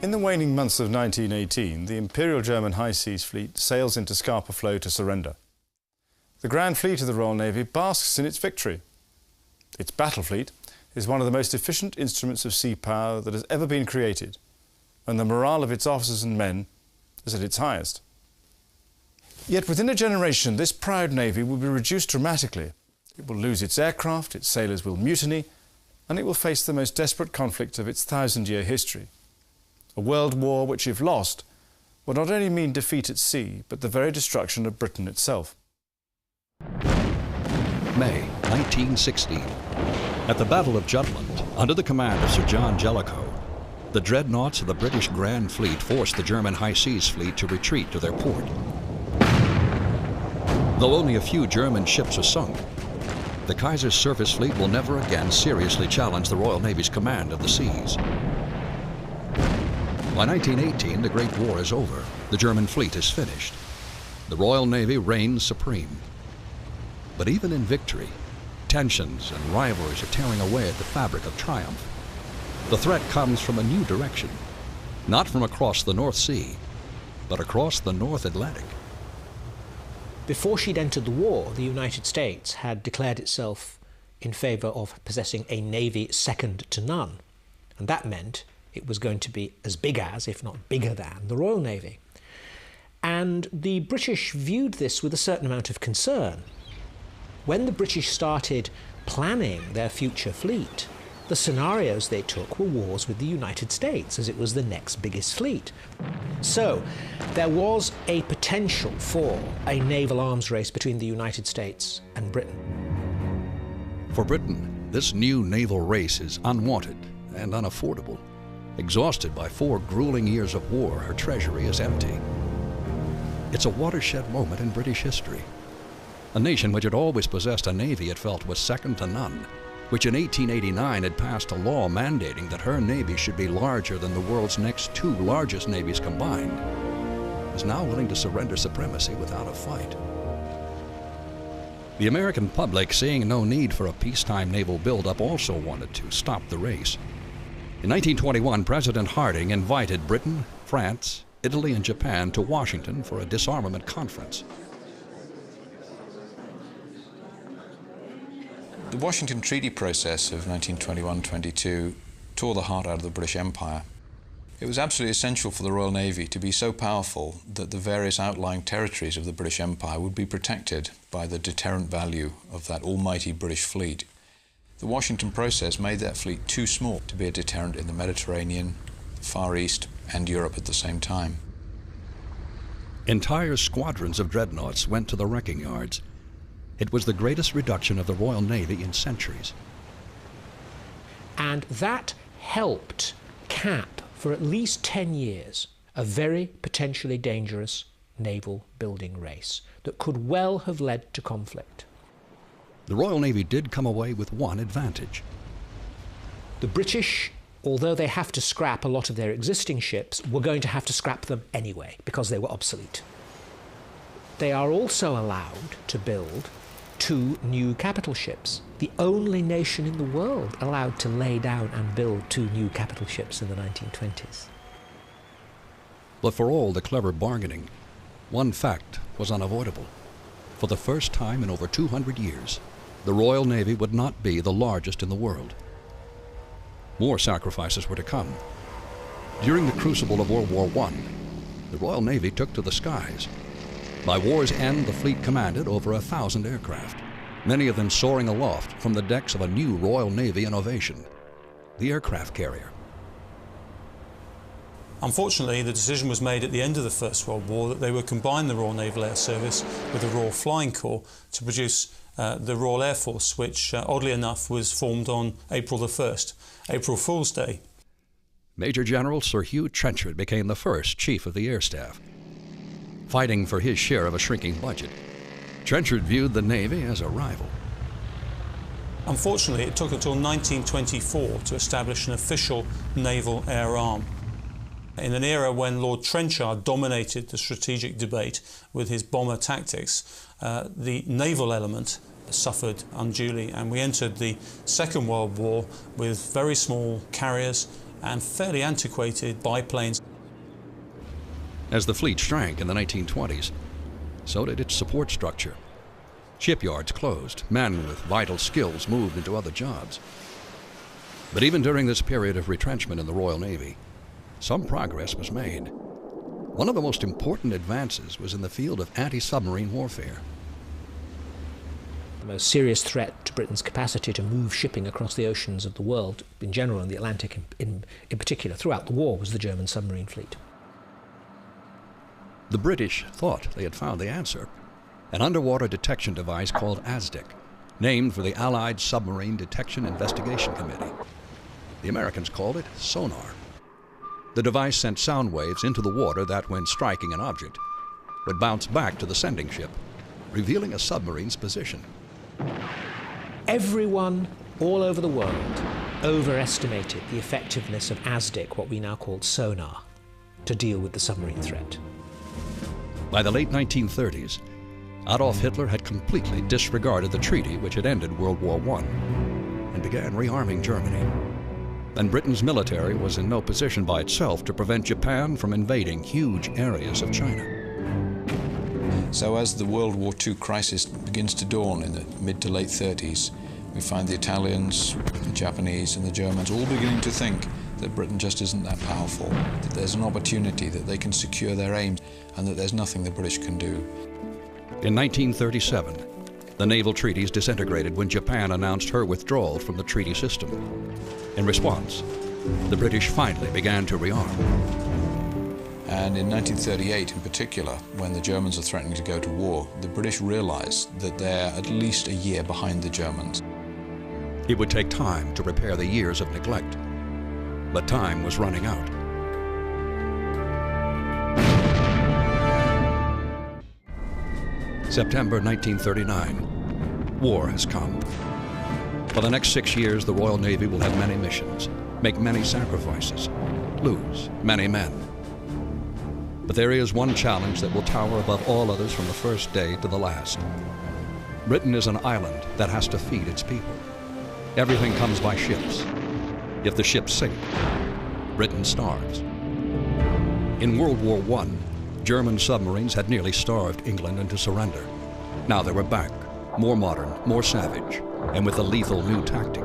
In the waning months of 1918, the Imperial German High Seas Fleet sails into Scapa Flow to surrender. The Grand Fleet of the Royal Navy basks in its victory. Its battle fleet is one of the most efficient instruments of sea power that has ever been created, and the morale of its officers and men is at its highest. Yet within a generation, this proud navy will be reduced dramatically. It will lose its aircraft, its sailors will mutiny, and it will face the most desperate conflict of its 1,000-year history. A world war which, if lost, would not only mean defeat at sea, but the very destruction of Britain itself. May 1916. At the Battle of Jutland, under the command of Sir John Jellicoe, the dreadnoughts of the British Grand Fleet forced the German High Seas Fleet to retreat to their port. Though only a few German ships are sunk, the Kaiser's surface fleet will never again seriously challenge the Royal Navy's command of the seas. By 1918, the Great War is over. The German fleet is finished. The Royal Navy reigns supreme. But even in victory, tensions and rivalries are tearing away at the fabric of triumph. The threat comes from a new direction, not from across the North Sea, but across the North Atlantic. Before she'd entered the war, the United States had declared itself in favor of possessing a navy second to none, and that meant it was going to be as big as, if not bigger than, the Royal Navy. And the British viewed this with a certain amount of concern. When the British started planning their future fleet, the scenarios they took were wars with the United States, as it was the next biggest fleet. So there was a potential for a naval arms race between the United States and Britain. For Britain, this new naval race is unwanted and unaffordable. Exhausted by 4 grueling years of war, her treasury is empty. It's a watershed moment in British history. A nation which had always possessed a navy it felt was second to none, which in 1889 had passed a law mandating that her navy should be larger than the world's next 2 largest navies combined, is now willing to surrender supremacy without a fight. The American public, seeing no need for a peacetime naval buildup, also wanted to stop the race. In 1921, President Harding invited Britain, France, Italy, and Japan to Washington for a disarmament conference. The Washington Treaty process of 1921-22 tore the heart out of the British Empire. It was absolutely essential for the Royal Navy to be so powerful that the various outlying territories of the British Empire would be protected by the deterrent value of that almighty British fleet. The Washington process made that fleet too small to be a deterrent in the Mediterranean, the Far East, and Europe at the same time. Entire squadrons of dreadnoughts went to the wrecking yards. It was the greatest reduction of the Royal Navy in centuries. And that helped cap, for at least 10 years, a very potentially dangerous naval building race that could well have led to conflict. The Royal Navy did come away with one advantage. The British, although they have to scrap a lot of their existing ships, were going to have to scrap them anyway because they were obsolete. They are also allowed to build 2 new capital ships, the only nation in the world allowed to lay down and build 2 new capital ships in the 1920s. But for all the clever bargaining, one fact was unavoidable. For the first time in over 200 years, the Royal Navy would not be the largest in the world. More sacrifices were to come. During the crucible of World War I, the Royal Navy took to the skies. By war's end, the fleet commanded over 1,000 aircraft, many of them soaring aloft from the decks of a new Royal Navy innovation, the aircraft carrier. Unfortunately, the decision was made at the end of the First World War that they would combine the Royal Naval Air Service with the Royal Flying Corps to produce the Royal Air Force, which, oddly enough, was formed on April the 1st, April Fool's Day. Major General Sir Hugh Trenchard became the first Chief of the Air Staff. Fighting for his share of a shrinking budget, Trenchard viewed the Navy as a rival. Unfortunately, it took until 1924 to establish an official naval air arm. In an era when Lord Trenchard dominated the strategic debate with his bomber tactics, the naval element suffered unduly, and we entered the Second World War with very small carriers and fairly antiquated biplanes. As the fleet shrank in the 1920s, so did its support structure. Shipyards closed, men with vital skills moved into other jobs. But even during this period of retrenchment in the Royal Navy, some progress was made. One of the most important advances was in the field of anti-submarine warfare. The most serious threat to Britain's capacity to move shipping across the oceans of the world, in general, and the Atlantic in particular, throughout the war, was the German submarine fleet. The British thought they had found the answer, an underwater detection device called ASDIC, named for the Allied Submarine Detection Investigation Committee. The Americans called it sonar. The device sent sound waves into the water that, when striking an object, would bounce back to the sending ship, revealing a submarine's position. Everyone all over the world overestimated the effectiveness of ASDIC, what we now call sonar, to deal with the submarine threat. By the late 1930s, Adolf Hitler had completely disregarded the treaty which had ended World War I and began rearming Germany. And Britain's military was in no position by itself to prevent Japan from invading huge areas of China. So as the World War II crisis begins to dawn in the mid to late 30s, we find the Italians, the Japanese and the Germans all beginning to think that Britain just isn't that powerful, that there's an opportunity, that they can secure their aims, and that there's nothing the British can do. In 1937, the naval treaties disintegrated when Japan announced her withdrawal from the treaty system. In response, the British finally began to rearm. And in 1938 in particular, when the Germans are threatening to go to war, the British realized that they're at least a year behind the Germans. It would take time to repair the years of neglect, but time was running out. September 1939. War has come. For the next 6 years, the Royal Navy will have many missions, make many sacrifices, lose many men. But there is one challenge that will tower above all others from the first day to the last. Britain is an island that has to feed its people. Everything comes by ships. If the ships sink, Britain starves. In World War I, German submarines had nearly starved England into surrender. Now they were back, more modern, more savage, and with a lethal new tactic.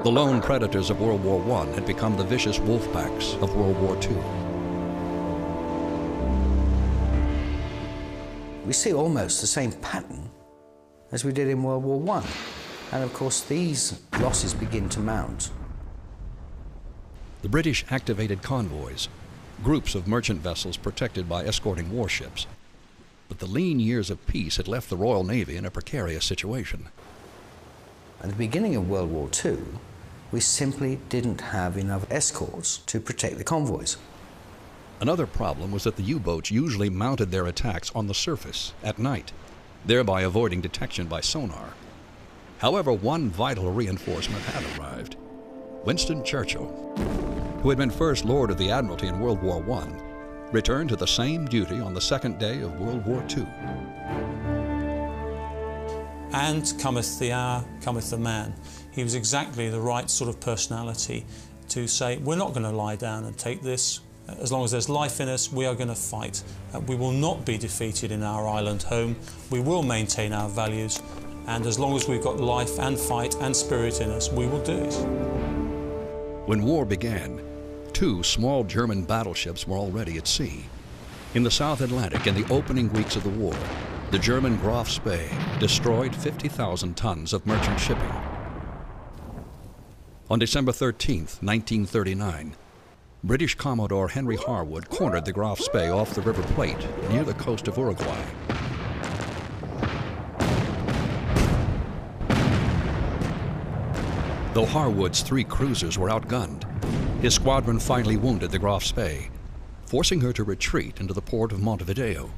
The lone predators of World War I had become the vicious wolf packs of World War II. We see almost the same pattern as we did in World War I. And of course, these losses begin to mount. The British activated convoys, groups of merchant vessels protected by escorting warships. But the lean years of peace had left the Royal Navy in a precarious situation. At the beginning of World War II, we simply didn't have enough escorts to protect the convoys. Another problem was that the U-boats usually mounted their attacks on the surface at night, thereby avoiding detection by sonar. However, one vital reinforcement had arrived. Winston Churchill, who had been First Lord of the Admiralty in World War I, returned to the same duty on the second day of World War II. And cometh the hour, cometh the man. He was exactly the right sort of personality to say, we're not going to lie down and take this. As long as there's life in us, we are going to fight. We will not be defeated in our island home. We will maintain our values. And as long as we've got life and fight and spirit in us, we will do it. When war began, 2 small German battleships were already at sea. In the South Atlantic, in the opening weeks of the war, the German Graf Spee destroyed 50,000 tons of merchant shipping. On December 13, 1939, British Commodore Henry Harwood cornered the Graf Spee off the River Plate near the coast of Uruguay. Though Harwood's 3 cruisers were outgunned, his squadron finally wounded the Graf Spee, forcing her to retreat into the port of Montevideo.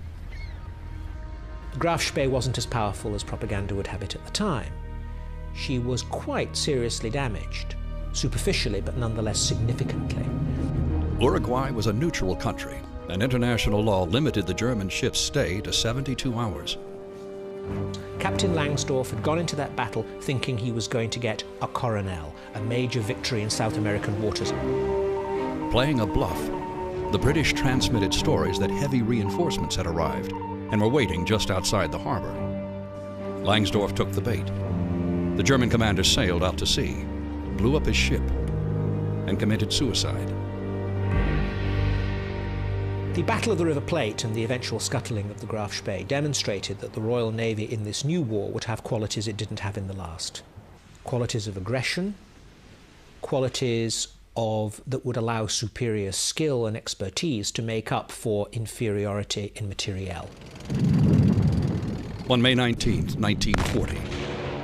The Graf Spee wasn't as powerful as propaganda would have it at the time. She was quite seriously damaged, superficially but nonetheless significantly. Uruguay was a neutral country, and international law limited the German ship's stay to 72 hours. Captain Langsdorff had gone into that battle thinking he was going to get a coronel, a major victory in South American waters. Playing a bluff, the British transmitted stories that heavy reinforcements had arrived and were waiting just outside the harbor. Langsdorff took the bait. The German commander sailed out to sea, blew up his ship, and committed suicide. The Battle of the River Plate and the eventual scuttling of the Graf Spee demonstrated that the Royal Navy in this new war would have qualities it didn't have in the last. Qualities of aggression, qualities that would allow superior skill and expertise to make up for inferiority in materiel. On May 19, 1940,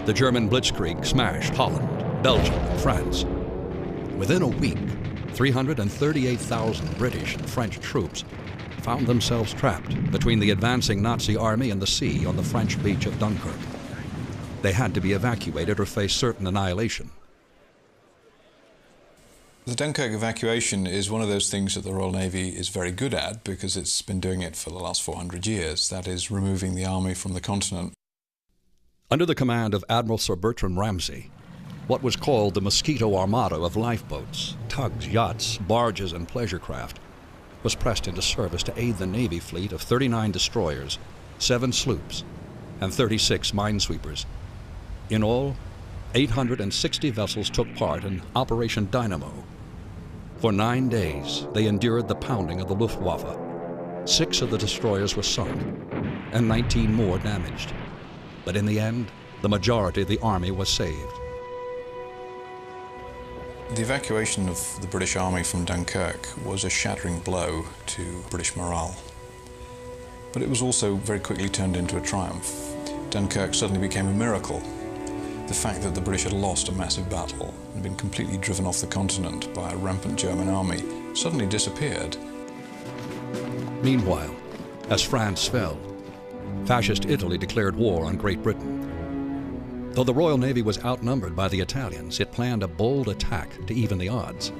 the German blitzkrieg smashed Holland, Belgium, and France. Within a week, 338,000 British and French troops found themselves trapped between the advancing Nazi army and the sea on the French beach of Dunkirk. They had to be evacuated or face certain annihilation. The Dunkirk evacuation is one of those things that the Royal Navy is very good at because it's been doing it for the last 400 years. That is, removing the army from the continent. Under the command of Admiral Sir Bertram Ramsay, what was called the Mosquito Armada of lifeboats, tugs, yachts, barges, and pleasure craft was pressed into service to aid the Navy fleet of 39 destroyers, 7 sloops, and 36 minesweepers. In all, 860 vessels took part in Operation Dynamo. For 9 days, they endured the pounding of the Luftwaffe. 6 of the destroyers were sunk, and 19 more damaged. But in the end, the majority of the army was saved. The evacuation of the British Army from Dunkirk was a shattering blow to British morale. But it was also very quickly turned into a triumph. Dunkirk suddenly became a miracle. The fact that the British had lost a massive battle and been completely driven off the continent by a rampant German army suddenly disappeared. Meanwhile, as France fell, Fascist Italy declared war on Great Britain. Though the Royal Navy was outnumbered by the Italians, it planned a bold attack to even the odds.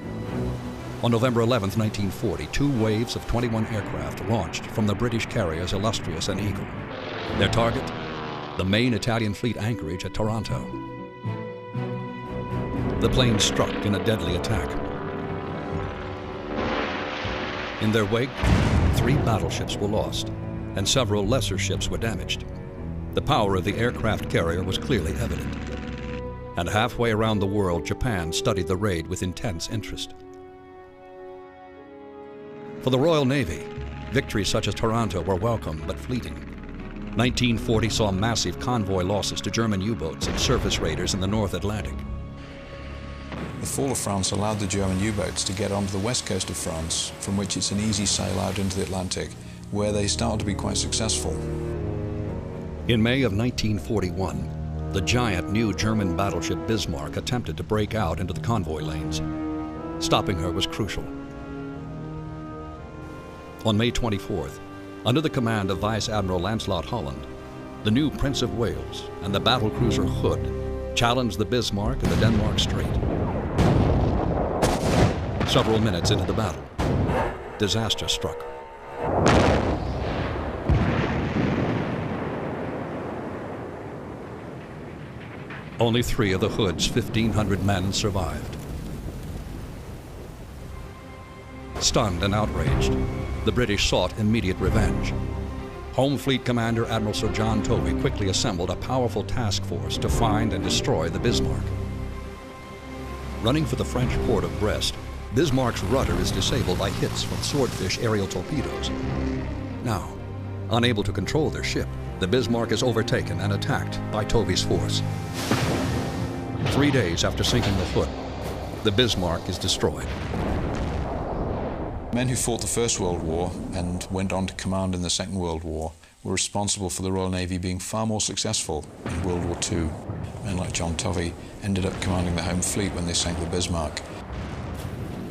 On November 11, 1940, 2 waves of 21 aircraft launched from the British carriers Illustrious and Eagle. Their target? The main Italian fleet anchorage at Taranto. The planes struck in a deadly attack. In their wake, 3 battleships were lost, and several lesser ships were damaged. The power of the aircraft carrier was clearly evident. And halfway around the world, Japan studied the raid with intense interest. For the Royal Navy, victories such as Taranto were welcome but fleeting. 1940 saw massive convoy losses to German U-boats and surface raiders in the North Atlantic. The fall of France allowed the German U-boats to get onto the west coast of France, from which it's an easy sail out into the Atlantic, where they started to be quite successful. In May of 1941, the giant new German battleship Bismarck attempted to break out into the convoy lanes. Stopping her was crucial. On May 24th, under the command of Vice Admiral Lancelot Holland, the new Prince of Wales and the battlecruiser Hood challenged the Bismarck in the Denmark Strait. Several minutes into the battle, disaster struck. Only 3 of the Hood's 1,500 men survived. Stunned and outraged, the British sought immediate revenge. Home Fleet Commander Admiral Sir John Tovey quickly assembled a powerful task force to find and destroy the Bismarck. Running for the French port of Brest, Bismarck's rudder is disabled by hits from Swordfish aerial torpedoes. Now, unable to control their ship, the Bismarck is overtaken and attacked by Tovey's force. 3 days after sinking the Hood, the Bismarck is destroyed. Men who fought the First World War and went on to command in the Second World War were responsible for the Royal Navy being far more successful in World War II. Men like John Tovey ended up commanding the Home Fleet when they sank the Bismarck.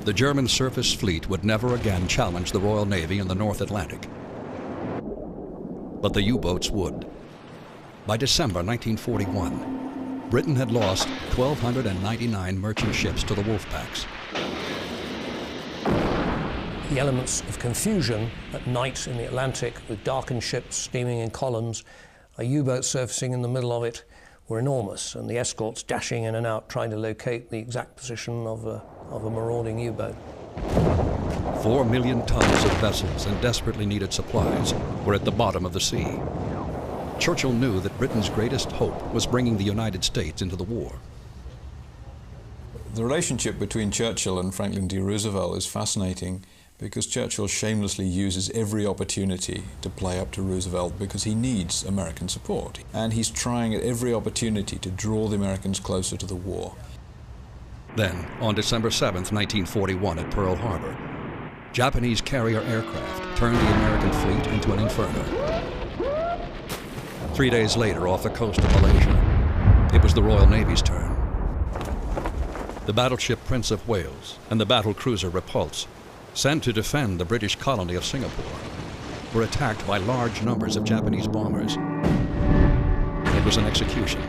The German surface fleet would never again challenge the Royal Navy in the North Atlantic. But the U-boats would. By December 1941, Britain had lost 1,299 merchant ships to the Wolfpacks. The elements of confusion at night in the Atlantic with darkened ships steaming in columns, a U-boat surfacing in the middle of it, were enormous, and the escorts dashing in and out trying to locate the exact position of a marauding U-boat. 4 million tons of vessels and desperately needed supplies were at the bottom of the sea. Churchill knew that Britain's greatest hope was bringing the United States into the war. The relationship between Churchill and Franklin D. Roosevelt is fascinating because Churchill shamelessly uses every opportunity to play up to Roosevelt because he needs American support. And he's trying at every opportunity to draw the Americans closer to the war. Then, on December 7th, 1941 at Pearl Harbor, Japanese carrier aircraft turned the American fleet into an inferno. 3 days later, off the coast of Malaysia, it was the Royal Navy's turn. The battleship Prince of Wales and the battle cruiser Repulse, sent to defend the British colony of Singapore, were attacked by large numbers of Japanese bombers. It was an execution.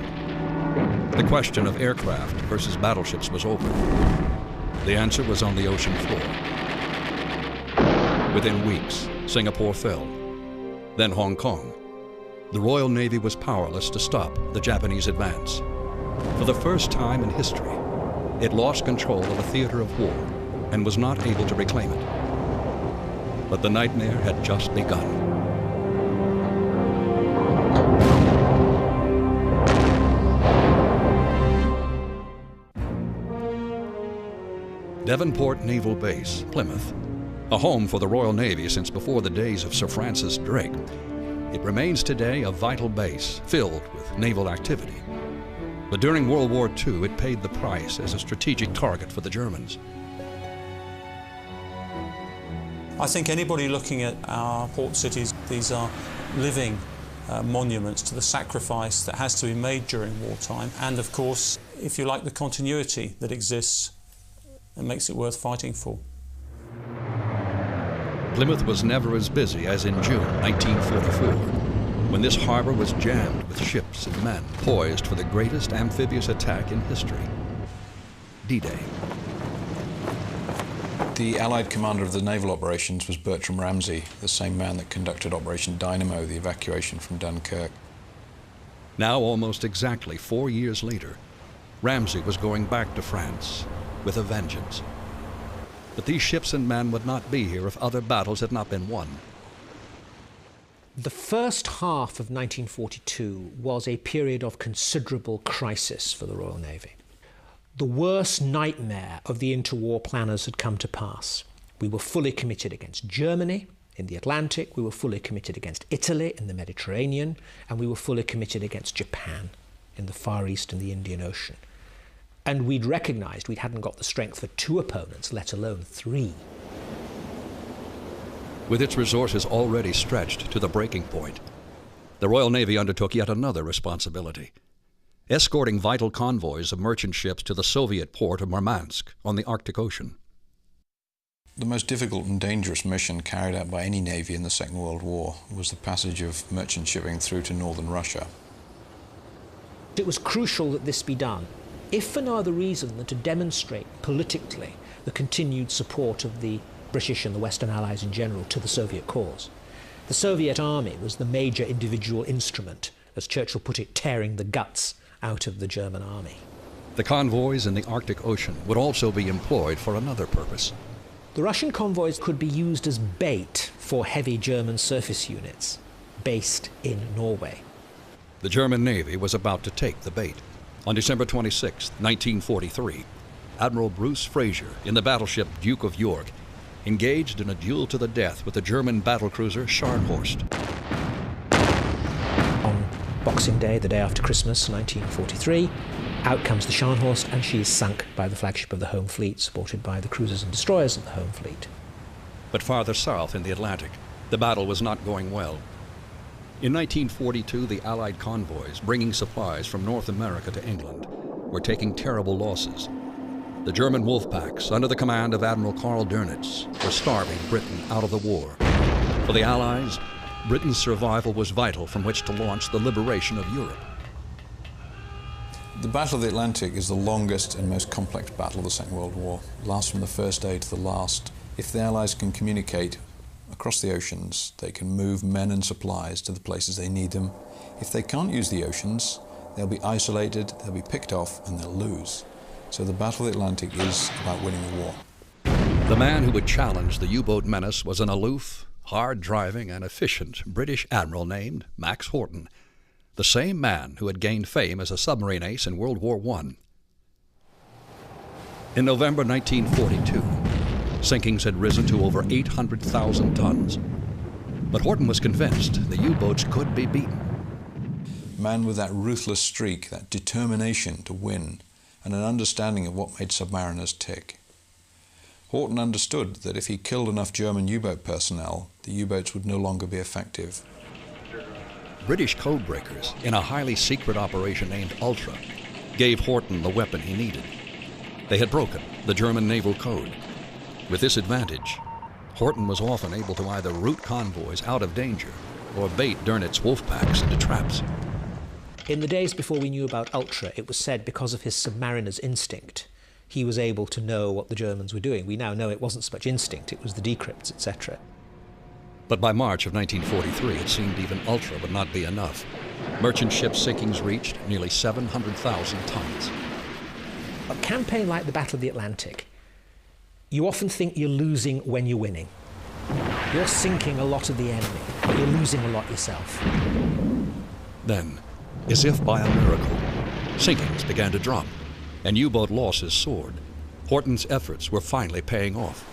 The question of aircraft versus battleships was open. The answer was on the ocean floor. Within weeks, Singapore fell, then Hong Kong. The Royal Navy was powerless to stop the Japanese advance. For the first time in history, it lost control of a theater of war and was not able to reclaim it. But the nightmare had just begun. Devonport Naval Base, Plymouth, a home for the Royal Navy since before the days of Sir Francis Drake. It remains today a vital base filled with naval activity. But during World War II, it paid the price as a strategic target for the Germans. I think anybody looking at our port cities, these are living monuments to the sacrifice that has to be made during wartime, and of course, if you like, the continuity that exists and makes it worth fighting for. Plymouth was never as busy as in June 1944, when this harbor was jammed with ships and men poised for the greatest amphibious attack in history, D-Day. The Allied commander of the naval operations was Bertram Ramsay, the same man that conducted Operation Dynamo, the evacuation from Dunkirk. Now, almost exactly 4 years later, Ramsay was going back to France with a vengeance. But these ships and men would not be here if other battles had not been won. The first half of 1942 was a period of considerable crisis for the Royal Navy. The worst nightmare of the interwar planners had come to pass. We were fully committed against Germany in the Atlantic, we were fully committed against Italy in the Mediterranean, and we were fully committed against Japan in the Far East and the Indian Ocean. And we'd recognized we hadn't got the strength for 2 opponents, let alone 3. With its resources already stretched to the breaking point, the Royal Navy undertook yet another responsibility: escorting vital convoys of merchant ships to the Soviet port of Murmansk on the Arctic Ocean. The most difficult and dangerous mission carried out by any navy in the Second World War was the passage of merchant shipping through to northern Russia. It was crucial that this be done, if for no other reason than to demonstrate politically the continued support of the British and the Western Allies in general to the Soviet cause. The Soviet army was the major individual instrument, as Churchill put it, tearing the guts out of the German army. The convoys in the Arctic Ocean would also be employed for another purpose. The Russian convoys could be used as bait for heavy German surface units based in Norway. The German Navy was about to take the bait. On December 26, 1943, Admiral Bruce Fraser, in the battleship Duke of York, engaged in a duel to the death with the German battlecruiser Scharnhorst. On Boxing Day, the day after Christmas, 1943, out comes the Scharnhorst, and she is sunk by the flagship of the Home Fleet, supported by the cruisers and destroyers of the Home Fleet. But farther south in the Atlantic, the battle was not going well. In 1942, the Allied convoys bringing supplies from North America to England were taking terrible losses. The German wolf packs, under the command of Admiral Karl Dönitz, were starving Britain out of the war. For the Allies, Britain's survival was vital from which to launch the liberation of Europe. The Battle of the Atlantic is the longest and most complex battle of the Second World War. It lasts from the first day to the last. If the Allies can communicate across the oceans, they can move men and supplies to the places they need them. If they can't use the oceans, they'll be isolated, they'll be picked off, and they'll lose. So the Battle of the Atlantic is about winning the war. The man who would challenge the U-boat menace was an aloof, hard-driving, and efficient British admiral named Max Horton, the same man who had gained fame as a submarine ace in World War I. In November 1942, sinkings had risen to over 800,000 tons. But Horton was convinced the U-boats could be beaten. A man with that ruthless streak, that determination to win, and an understanding of what made submariners tick. Horton understood that if he killed enough German U-boat personnel, the U-boats would no longer be effective. British codebreakers, in a highly secret operation named Ultra, gave Horton the weapon he needed. They had broken the German naval code. With this advantage, Horton was often able to either route convoys out of danger or bait Dönitz wolf packs into traps. In the days before we knew about Ultra, it was said because of his submariner's instinct, he was able to know what the Germans were doing. We now know it wasn't so much instinct, it was the decrypts, etc. But by March of 1943, it seemed even Ultra would not be enough. Merchant ship sinkings reached nearly 700,000 tons. A campaign like the Battle of the Atlantic, you often think you're losing when you're winning. You're sinking a lot of the enemy, but you're losing a lot yourself. Then, as if by a miracle, sinkings began to drop, and U-boat losses soared. Horton's efforts were finally paying off.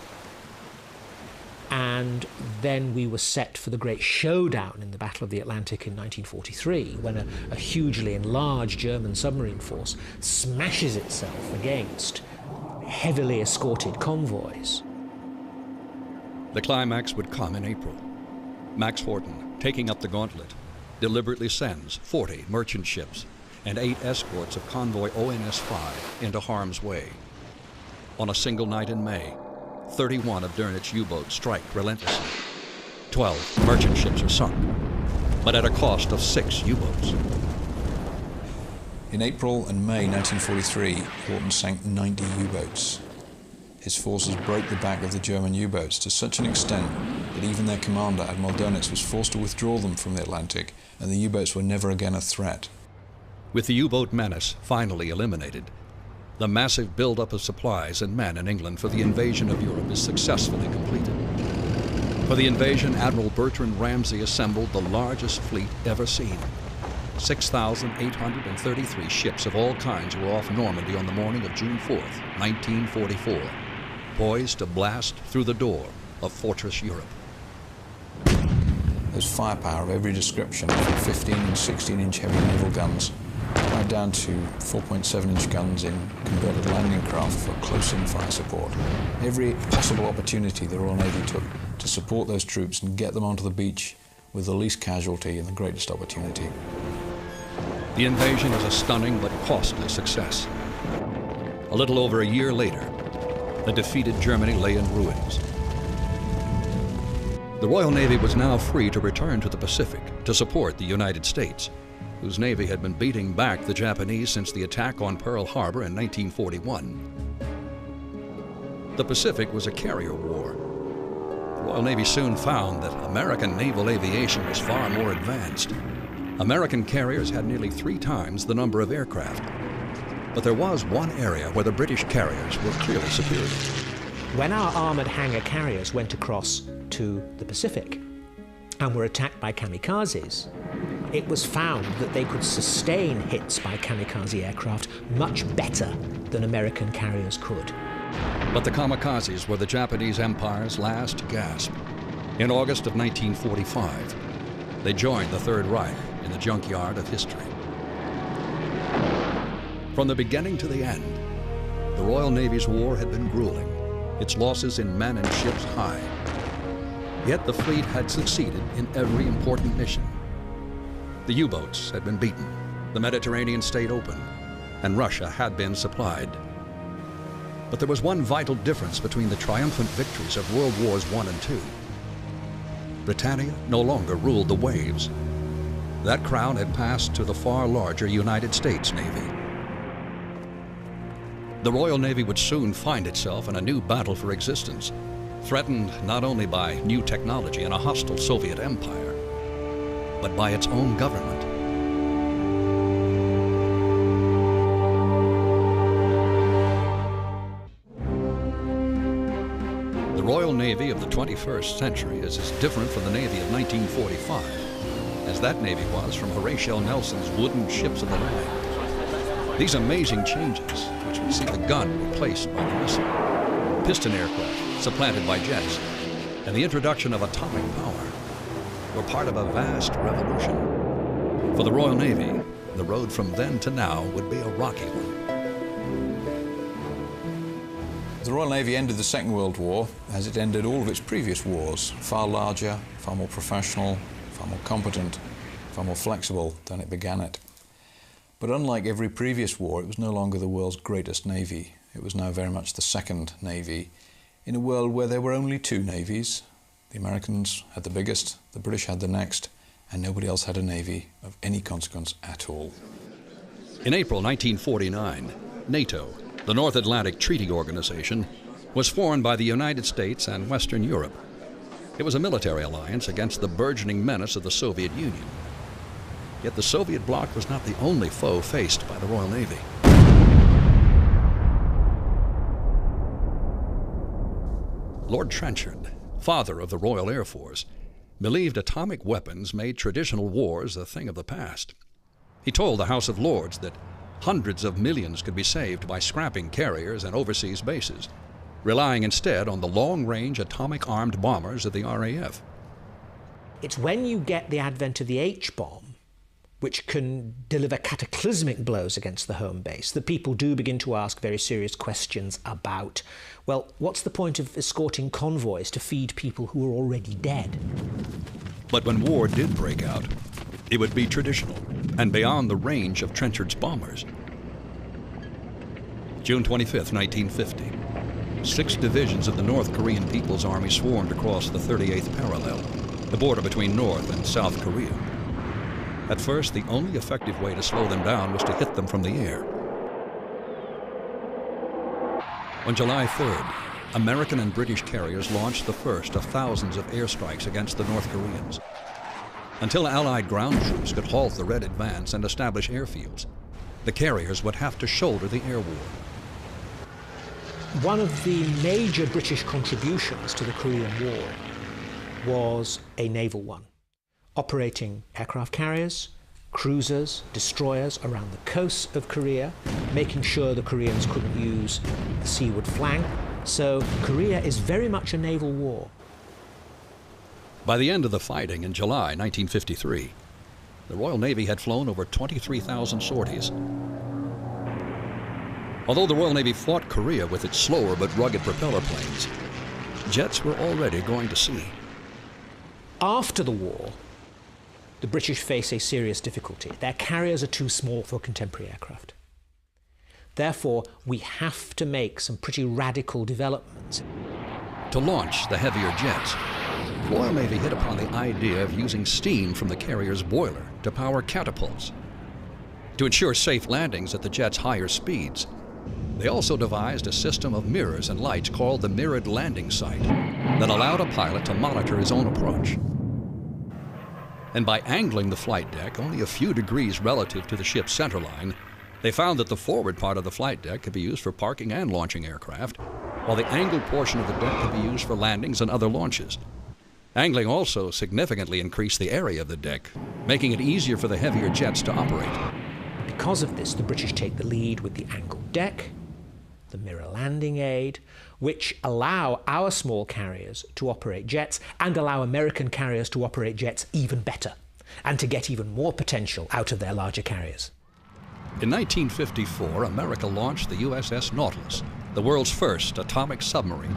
And then we were set for the great showdown in the Battle of the Atlantic in 1943, when a hugely enlarged German submarine force smashes itself against heavily escorted convoys. The climax would come in April. Max Horton, taking up the gauntlet, deliberately sends 40 merchant ships and 8 escorts of convoy ONS-5 into harm's way. On a single night in May, 31 of Dönitz U-boats strike relentlessly. 12 merchant ships are sunk, but at a cost of 6 U-boats. In April and May 1943, Horton sank 90 U-boats. His forces broke the back of the German U-boats to such an extent that even their commander, Admiral Dönitz, was forced to withdraw them from the Atlantic, and the U-boats were never again a threat. With the U-boat menace finally eliminated, the massive buildup of supplies and men in England for the invasion of Europe is successfully completed. For the invasion, Admiral Bertrand Ramsay assembled the largest fleet ever seen. 6,833 ships of all kinds were off Normandy on the morning of June 4th, 1944, poised to blast through the door of Fortress Europe. There's firepower of every description, from 15 and 16-inch heavy naval guns, right down to 4.7-inch guns in converted landing craft for close-in fire support. Every possible opportunity the Royal Navy took to support those troops and get them onto the beach with the least casualty and the greatest opportunity. The invasion was a stunning but costly success. A little over a year later, the defeated Germany lay in ruins. The Royal Navy was now free to return to the Pacific to support the United States, whose Navy had been beating back the Japanese since the attack on Pearl Harbor in 1941. The Pacific was a carrier war. The Royal Navy soon found that American naval aviation was far more advanced. American carriers had nearly 3 times the number of aircraft. But there was one area where the British carriers were clearly superior. When our armoured hangar carriers went across to the Pacific and were attacked by kamikazes, it was found that they could sustain hits by kamikaze aircraft much better than American carriers could. But the kamikazes were the Japanese Empire's last gasp. In August of 1945, they joined the Third Reich in the junkyard of history. From the beginning to the end, the Royal Navy's war had been grueling, its losses in men and ships high. Yet the fleet had succeeded in every important mission. The U-boats had been beaten, the Mediterranean stayed open, and Russia had been supplied. But there was one vital difference between the triumphant victories of World Wars I and II. Britannia no longer ruled the waves. That crown had passed to the far larger United States Navy. The Royal Navy would soon find itself in a new battle for existence, threatened not only by new technology and a hostile Soviet empire, but by its own government. Royal Navy of the 21st century is as different from the Navy of 1945 as that Navy was from Horatio Nelson's wooden ships of the line. These amazing changes, which would see the gun replaced by the missile, piston aircraft supplanted by jets, and the introduction of atomic power, were part of a vast revolution. For the Royal Navy, the road from then to now would be a rocky one. The Royal Navy ended the Second World War as it ended all of its previous wars, far larger, far more professional, far more competent, far more flexible than it began it. But unlike every previous war, it was no longer the world's greatest navy. It was now very much the second navy in a world where there were only two navies. The Americans had the biggest, the British had the next, and nobody else had a navy of any consequence at all. In April 1949, NATO, the North Atlantic Treaty Organization, was formed by the United States and Western Europe. It was a military alliance against the burgeoning menace of the Soviet Union. Yet the Soviet bloc was not the only foe faced by the Royal Navy. Lord Trenchard, father of the Royal Air Force, believed atomic weapons made traditional wars a thing of the past. He told the House of Lords that hundreds of millions could be saved by scrapping carriers and overseas bases, relying instead on the long-range atomic-armed bombers of the RAF. It's when you get the advent of the H-bomb, which can deliver cataclysmic blows against the home base, that people do begin to ask very serious questions about, well, what's the point of escorting convoys to feed people who are already dead? But when war did break out, it would be traditional and beyond the range of Trenchard's bombers. June 25, 1950. 6 divisions of the North Korean People's Army swarmed across the 38th parallel, the border between North and South Korea. At first, the only effective way to slow them down was to hit them from the air. On July 3rd, American and British carriers launched the first of thousands of airstrikes against the North Koreans. Until Allied ground troops could halt the Red advance and establish airfields, the carriers would have to shoulder the air war. One of the major British contributions to the Korean War was a naval one, operating aircraft carriers, cruisers, destroyers around the coast of Korea, making sure the Koreans couldn't use the seaward flank. So Korea is very much a naval war. By the end of the fighting in July 1953, the Royal Navy had flown over 23,000 sorties. Although the Royal Navy fought Korea with its slower but rugged propeller planes, jets were already going to sea. After the war, the British face a serious difficulty. Their carriers are too small for contemporary aircraft. Therefore, we have to make some pretty radical developments. To launch the heavier jets, the Royal Navy hit upon the idea of using steam from the carrier's boiler to power catapults. To ensure safe landings at the jet's higher speeds, they also devised a system of mirrors and lights called the mirrored landing site that allowed a pilot to monitor his own approach. And by angling the flight deck only a few degrees relative to the ship's centerline, they found that the forward part of the flight deck could be used for parking and launching aircraft, while the angled portion of the deck could be used for landings and other launches. Angling also significantly increased the area of the deck, making it easier for the heavier jets to operate. Because of this, the British take the lead with the angled deck, the mirror landing aid, which allow our small carriers to operate jets and allow American carriers to operate jets even better and to get even more potential out of their larger carriers. In 1954, America launched the USS Nautilus, the world's first atomic submarine.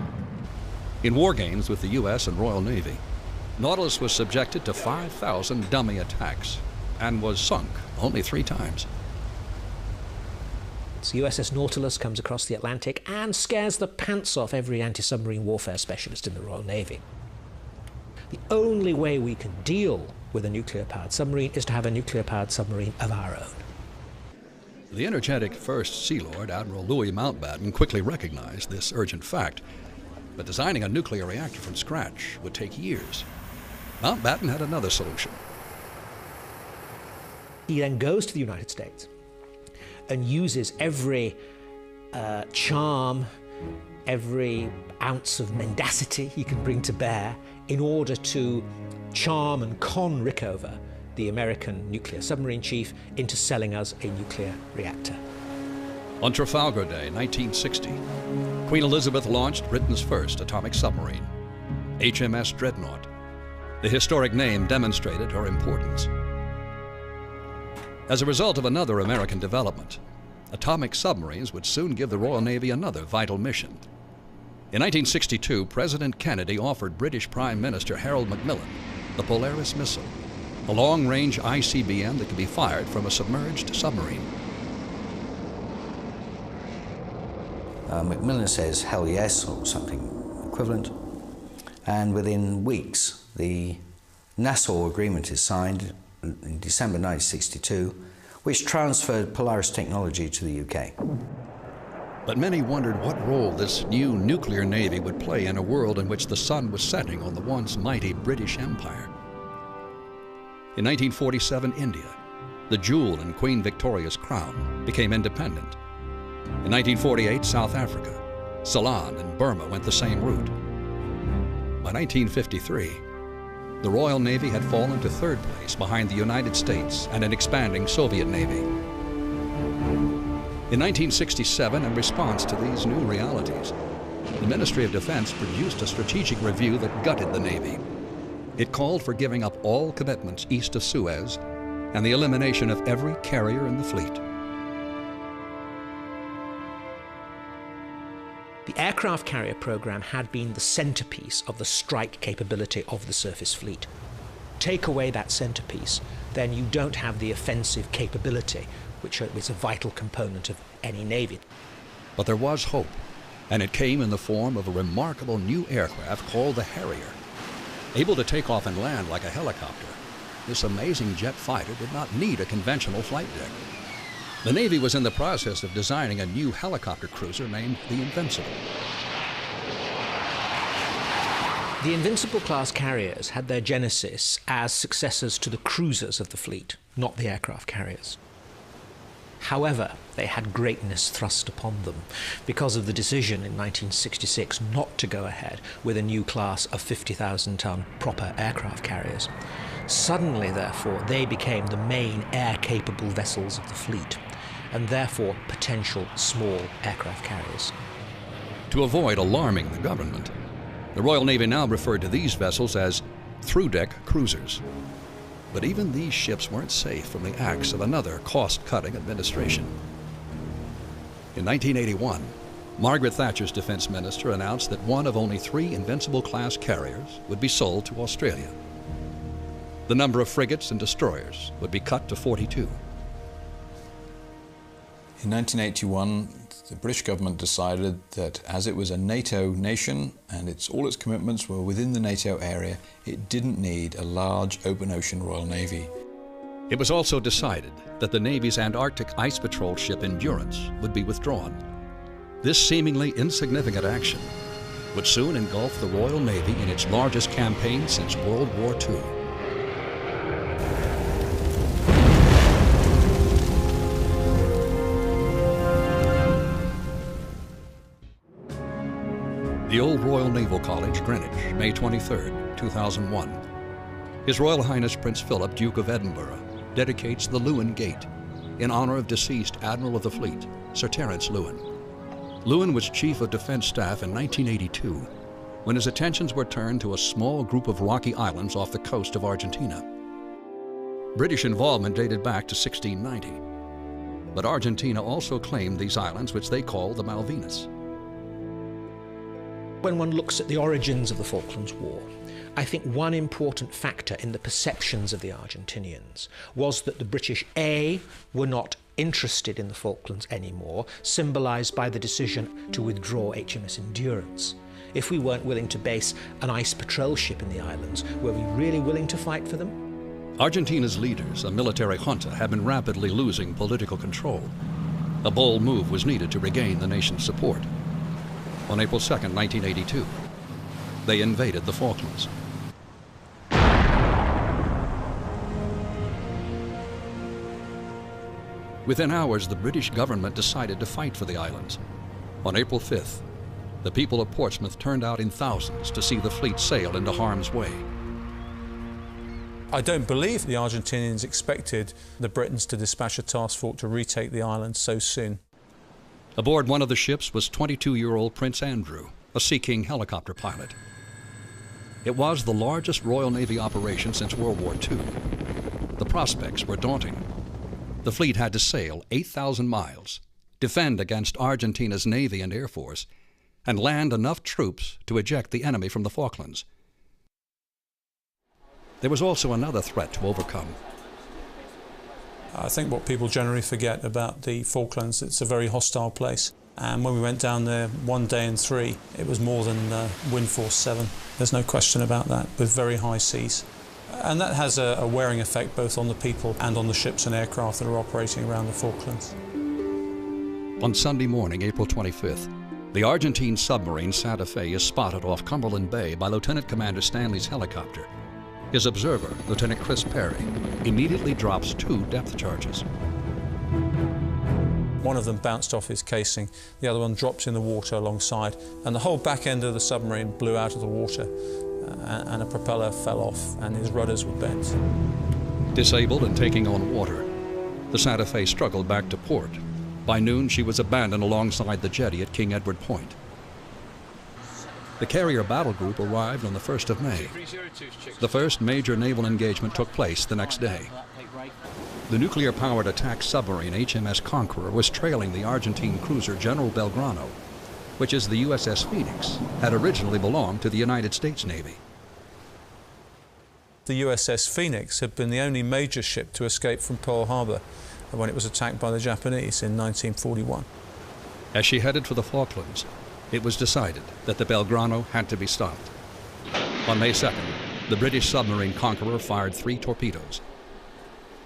In war games with the U.S. and Royal Navy, Nautilus was subjected to 5,000 dummy attacks and was sunk only 3 times. So USS Nautilus comes across the Atlantic and scares the pants off every anti-submarine warfare specialist in the Royal Navy. The only way we can deal with a nuclear-powered submarine is to have a nuclear-powered submarine of our own. The energetic First Sea Lord, Admiral Louis Mountbatten, quickly recognized this urgent fact. But designing a nuclear reactor from scratch would take years. Mountbatten had another solution. He then goes to the United States and uses every charm every ounce of mendacity he can bring to bear in order to charm and con Rickover, the American nuclear submarine chief, into selling us a nuclear reactor. On Trafalgar Day, 1960, Queen Elizabeth launched Britain's first atomic submarine, HMS Dreadnought. The historic name demonstrated her importance. As a result of another American development, atomic submarines would soon give the Royal Navy another vital mission. In 1962, President Kennedy offered British Prime Minister Harold Macmillan the Polaris missile, a long-range ICBM that could be fired from a submerged submarine. Macmillan says, hell yes, or something equivalent, and within weeks the Nassau Agreement is signed in December 1962, which transferred Polaris technology to the UK. But many wondered what role this new nuclear navy would play in a world in which the sun was setting on the once mighty British Empire. In 1947, India, the jewel in Queen Victoria's crown, became independent. In 1948, South Africa, Ceylon, and Burma went the same route. By 1953, the Royal Navy had fallen to third place behind the United States and an expanding Soviet Navy. In 1967, in response to these new realities, the Ministry of Defense produced a strategic review that gutted the Navy. It called for giving up all commitments east of Suez and the elimination of every carrier in the fleet. The aircraft carrier program had been the centerpiece of the strike capability of the surface fleet. Take away that centerpiece, then you don't have the offensive capability, which is a vital component of any navy. But there was hope, and it came in the form of a remarkable new aircraft called the Harrier. Able to take off and land like a helicopter, this amazing jet fighter did not need a conventional flight deck. The Navy was in the process of designing a new helicopter cruiser named the Invincible. The Invincible-class carriers had their genesis as successors to the cruisers of the fleet, not the aircraft carriers. However, they had greatness thrust upon them because of the decision in 1966 not to go ahead with a new class of 50,000-ton proper aircraft carriers. Suddenly, therefore, they became the main air-capable vessels of the fleet, and therefore potential small aircraft carriers. To avoid alarming the government, the Royal Navy now referred to these vessels as through-deck cruisers. But even these ships weren't safe from the axe of another cost-cutting administration. In 1981, Margaret Thatcher's defense minister announced that one of only 3 Invincible-class carriers would be sold to Australia. The number of frigates and destroyers would be cut to 42. In 1981, the British government decided that as it was a NATO nation and all its commitments were within the NATO area, it didn't need a large open ocean Royal Navy. It was also decided that the Navy's Antarctic Ice Patrol ship Endurance would be withdrawn. This seemingly insignificant action would soon engulf the Royal Navy in its largest campaign since World War II. The Old Royal Naval College, Greenwich, May 23, 2001. His Royal Highness Prince Philip, Duke of Edinburgh, dedicates the Lewin Gate in honor of deceased Admiral of the Fleet, Sir Terence Lewin. Lewin was Chief of Defense Staff in 1982, when his attentions were turned to a small group of rocky islands off the coast of Argentina. British involvement dated back to 1690, but Argentina also claimed these islands, which they called the Malvinas. When one looks at the origins of the Falklands War, I think one important factor in the perceptions of the Argentinians was that the British, A, were not interested in the Falklands anymore, symbolised by the decision to withdraw HMS Endurance. If we weren't willing to base an ice patrol ship in the islands, were we really willing to fight for them? Argentina's leaders, a military junta, had been rapidly losing political control. A bold move was needed to regain the nation's support. On April 2, 1982, they invaded the Falklands. Within hours, the British government decided to fight for the islands. On April 5th, the people of Portsmouth turned out in thousands to see the fleet sail into harm's way. I don't believe the Argentinians expected the Britons to dispatch a task force to retake the island so soon. Aboard one of the ships was 22-year-old Prince Andrew, a Sea King helicopter pilot. It was the largest Royal Navy operation since World War II. The prospects were daunting. The fleet had to sail 8,000 miles, defend against Argentina's Navy and Air Force, and land enough troops to eject the enemy from the Falklands. There was also another threat to overcome. I think what people generally forget about the Falklands, it's a very hostile place. And when we went down there 1 day and 3, it was more than wind force 7. There's no question about that, with very high seas. And that has a wearing effect both on the people and on the ships and aircraft that are operating around the Falklands. On Sunday morning, April 25th, the Argentine submarine Santa Fe is spotted off Cumberland Bay by Lieutenant Commander Stanley's helicopter. His observer, Lieutenant Chris Perry, immediately drops 2 depth charges. One of them bounced off his casing, the other one dropped in the water alongside, and the whole back end of the submarine blew out of the water, and a propeller fell off, and his rudders were bent. Disabled and taking on water, the Santa Fe struggled back to port. By noon, she was abandoned alongside the jetty at King Edward Point. The carrier battle group arrived on the 1st of May. The first major naval engagement took place the next day. The nuclear-powered attack submarine HMS Conqueror was trailing the Argentine cruiser General Belgrano, which, as the USS Phoenix, had originally belonged to the United States Navy. The USS Phoenix had been the only major ship to escape from Pearl Harbor when it was attacked by the Japanese in 1941. As she headed for the Falklands, it was decided that the Belgrano had to be stopped. On May 2nd, the British submarine Conqueror fired 3 torpedoes.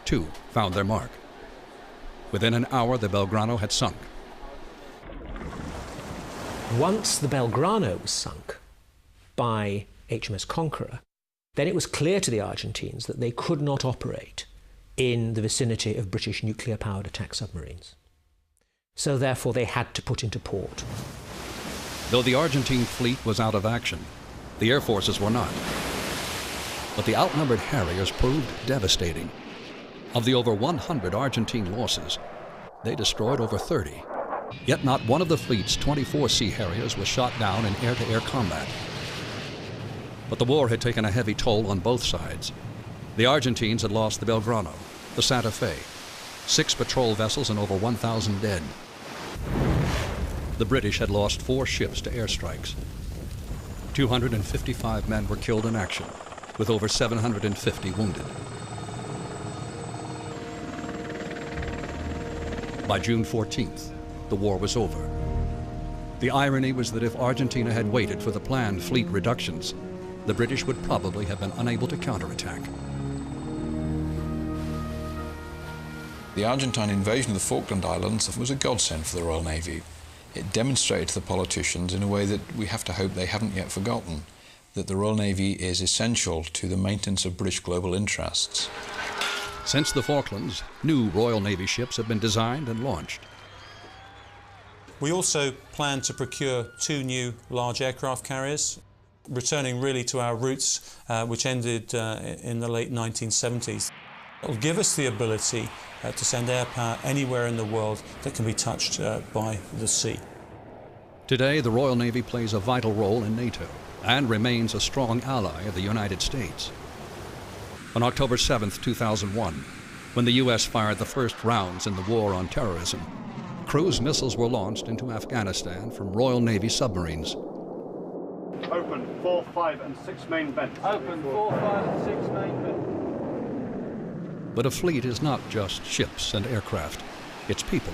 2 found their mark. Within an hour, the Belgrano had sunk. Once the Belgrano was sunk by HMS Conqueror, then it was clear to the Argentines that they could not operate in the vicinity of British nuclear-powered attack submarines. So therefore they had to put into port. Though the Argentine fleet was out of action, the air forces were not. But the outnumbered Harriers proved devastating. Of the over 100 Argentine losses, they destroyed over 30. Yet not one of the fleet's 24 Sea Harriers was shot down in air-to-air combat. But the war had taken a heavy toll on both sides. The Argentines had lost the Belgrano, the Santa Fe, 6 patrol vessels and over 1,000 dead. The British had lost 4 ships to airstrikes. 255 men were killed in action, with over 750 wounded. By June 14th, the war was over. The irony was that if Argentina had waited for the planned fleet reductions, the British would probably have been unable to counterattack. The Argentine invasion of the Falkland Islands was a godsend for the Royal Navy. It demonstrated to the politicians in a way that we have to hope they haven't yet forgotten, that the Royal Navy is essential to the maintenance of British global interests. Since the Falklands, new Royal Navy ships have been designed and launched. We also plan to procure 2 new large aircraft carriers, returning really to our roots, which ended in the late 1970s. It will give us the ability to send air power anywhere in the world that can be touched by the sea. Today, the Royal Navy plays a vital role in NATO and remains a strong ally of the United States. On October 7, 2001, when the U.S. fired the first rounds in the war on terrorism, cruise missiles were launched into Afghanistan from Royal Navy submarines. Open 4, 5 and 6 main vents. Open 4, 5 and 6 main vents. But a fleet is not just ships and aircraft, it's people.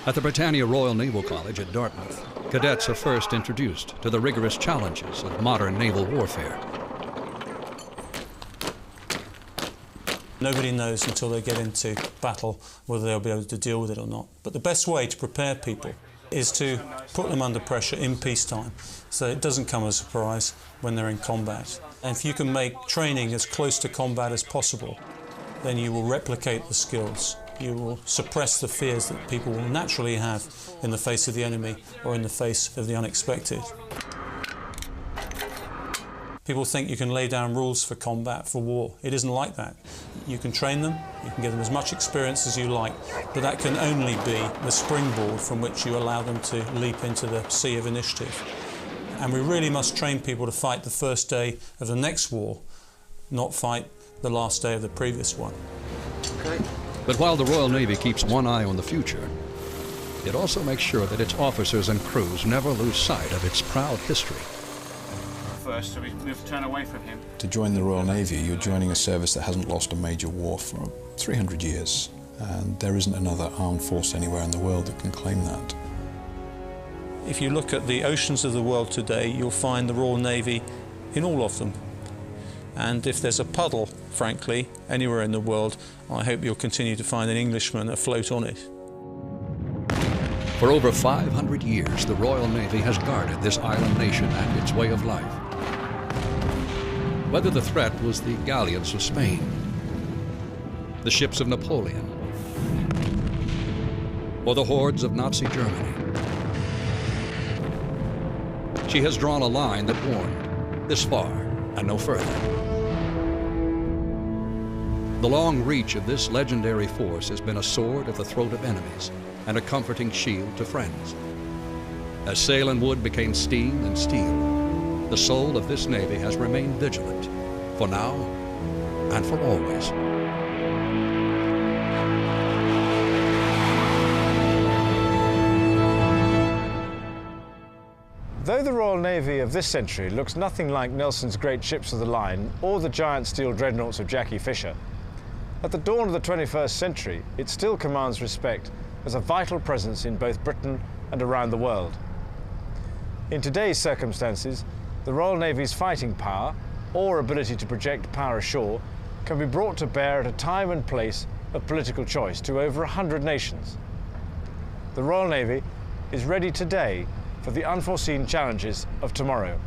At the Britannia Royal Naval College at Dartmouth, cadets are first introduced to the rigorous challenges of modern naval warfare. Nobody knows until they get into battle whether they'll be able to deal with it or not. But the best way to prepare people is to put them under pressure in peacetime, so it doesn't come as a surprise when they're in combat. And if you can make training as close to combat as possible, then you will replicate the skills You will suppress the fears that people will naturally have in the face of the enemy or in the face of the unexpected. People think you can lay down rules for combat, for war. It isn't like that. You can train them, you can give them as much experience as you like, but that can only be the springboard from which you allow them to leap into the sea of initiative. And we really must train people to fight the first day of the next war, not fight the last day of the previous one. Okay. But while the Royal Navy keeps one eye on the future, it also makes sure that its officers and crews never lose sight of its proud history. First, so we turn away from him. To join the Royal Navy, you're joining a service that hasn't lost a major war for 300 years, and there isn't another armed force anywhere in the world that can claim that. If you look at the oceans of the world today, you'll find the Royal Navy in all of them. And if there's a puddle, frankly, anywhere in the world, I hope you'll continue to find an Englishman afloat on it. For over 500 years, the Royal Navy has guarded this island nation and its way of life. Whether the threat was the galleons of Spain, the ships of Napoleon, or the hordes of Nazi Germany, she has drawn a line that warned, this far and no further. The long reach of this legendary force has been a sword at the throat of enemies and a comforting shield to friends. As sail and wood became steam and steel, the soul of this Navy has remained vigilant, for now and for always. Though the Royal Navy of this century looks nothing like Nelson's great ships of the line or the giant steel dreadnoughts of Jackie Fisher, at the dawn of the 21st century, it still commands respect as a vital presence in both Britain and around the world. In today's circumstances, the Royal Navy's fighting power, or ability to project power ashore, can be brought to bear at a time and place of political choice to over 100 nations. The Royal Navy is ready today for the unforeseen challenges of tomorrow.